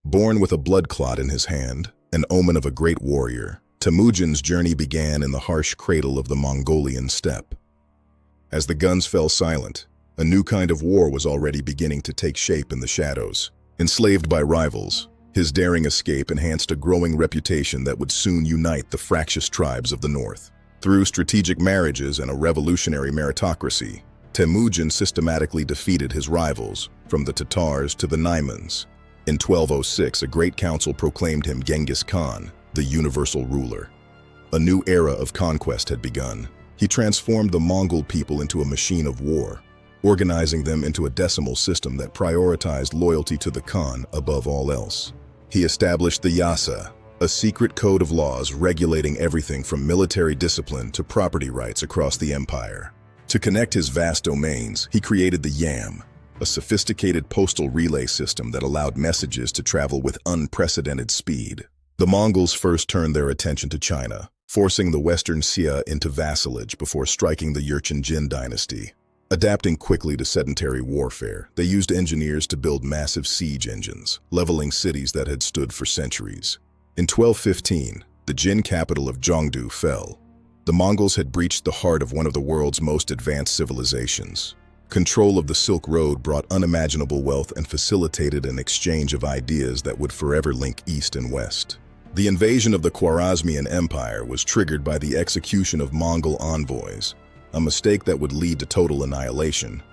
Born with a blood clot in his hand, an omen of a great warrior, Temujin's journey began in the harsh cradle of the Mongolian steppe. As the guns fell silent, a new kind of war was already beginning to take shape in the shadows. Enslaved by rivals, his daring escape enhanced a growing reputation that would soon unite the fractious tribes of the north. Through strategic marriages and a revolutionary meritocracy, Temujin systematically defeated his rivals, from the Tatars to the Naimans. In 1206, a great council proclaimed him Genghis Khan, the universal ruler. A new era of conquest had begun. He transformed the Mongol people into a machine of war, organizing them into a decimal system that prioritized loyalty to the Khan above all else. He established the Yasa, a secret code of laws regulating everything from military discipline to property rights across the empire. To connect his vast domains, he created the Yam, a sophisticated postal relay system that allowed messages to travel with unprecedented speed. The Mongols first turned their attention to China, forcing the Western Xia into vassalage before striking the Jurchen Jin dynasty. Adapting quickly to sedentary warfare, they used engineers to build massive siege engines, leveling cities that had stood for centuries. In 1215, the Jin capital of Zhongdu fell. The Mongols had breached the heart of one of the world's most advanced civilizations. Control of the Silk Road brought unimaginable wealth and facilitated an exchange of ideas that would forever link East and West. The invasion of the Khwarezmian Empire was triggered by the execution of Mongol envoys, a mistake that would lead to total annihilation.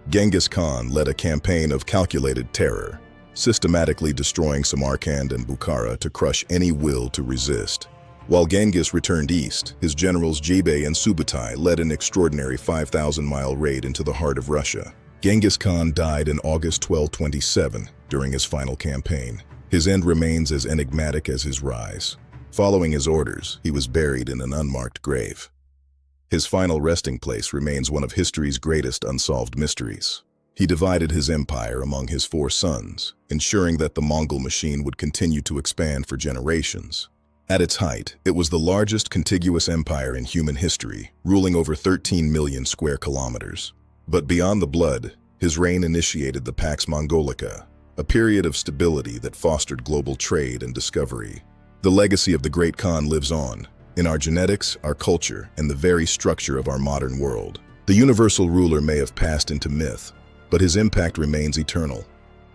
Genghis Khan led a campaign of calculated terror, systematically destroying Samarkand and Bukhara to crush any will to resist. While Genghis returned east, his generals Jibei and Subutai led an extraordinary 5,000-mile raid into the heart of Russia. Genghis Khan died in August 1227 during his final campaign. His end remains as enigmatic as his rise. Following his orders, he was buried in an unmarked grave. His final resting place remains one of history's greatest unsolved mysteries. He divided his empire among his 4 sons, ensuring that the Mongol machine would continue to expand for generations. At its height, it was the largest contiguous empire in human history, ruling over 13 million square kilometers. But beyond the blood, his reign initiated the Pax Mongolica, a period of stability that fostered global trade and discovery. The legacy of the Great Khan lives on, in our genetics, our culture, and the very structure of our modern world. The universal ruler may have passed into myth, but his impact remains eternal.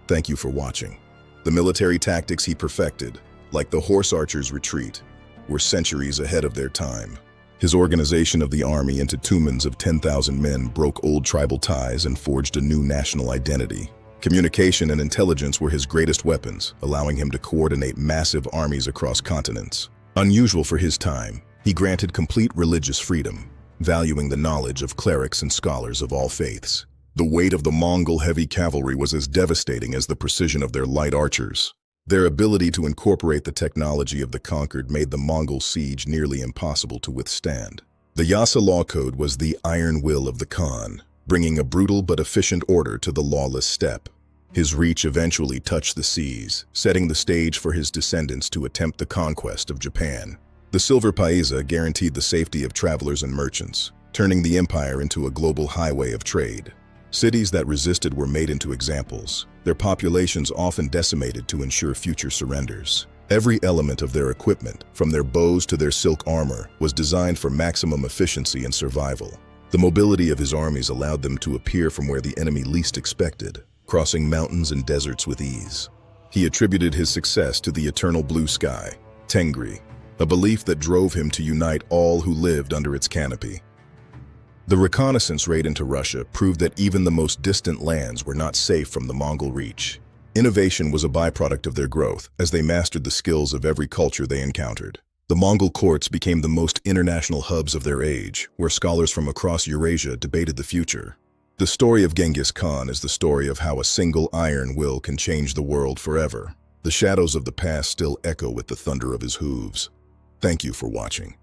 Thank you for watching. The military tactics he perfected, like the horse archer's retreat, were centuries ahead of their time. His organization of the army into tumans of 10,000 men broke old tribal ties and forged a new national identity. Communication and intelligence were his greatest weapons, allowing him to coordinate massive armies across continents. Unusual for his time, he granted complete religious freedom, valuing the knowledge of clerics and scholars of all faiths. The weight of the Mongol heavy cavalry was as devastating as the precision of their light archers. Their ability to incorporate the technology of the conquered made the Mongol siege nearly impossible to withstand. The Yasa law code was the iron will of the Khan, bringing a brutal but efficient order to the lawless steppe. His reach eventually touched the seas, setting the stage for his descendants to attempt the conquest of Japan. The Silver Paisa guaranteed the safety of travelers and merchants, turning the empire into a global highway of trade. Cities that resisted were made into examples, their populations often decimated to ensure future surrenders. Every element of their equipment, from their bows to their silk armor, was designed for maximum efficiency and survival. The mobility of his armies allowed them to appear from where the enemy least expected, crossing mountains and deserts with ease. He attributed his success to the eternal blue sky, Tengri, a belief that drove him to unite all who lived under its canopy. The reconnaissance raid into Russia proved that even the most distant lands were not safe from the Mongol reach. Innovation was a byproduct of their growth, as they mastered the skills of every culture they encountered. The Mongol courts became the most international hubs of their age, where scholars from across Eurasia debated the future. The story of Genghis Khan is the story of how a single iron will can change the world forever. The shadows of the past still echo with the thunder of his hooves. Thank you for watching.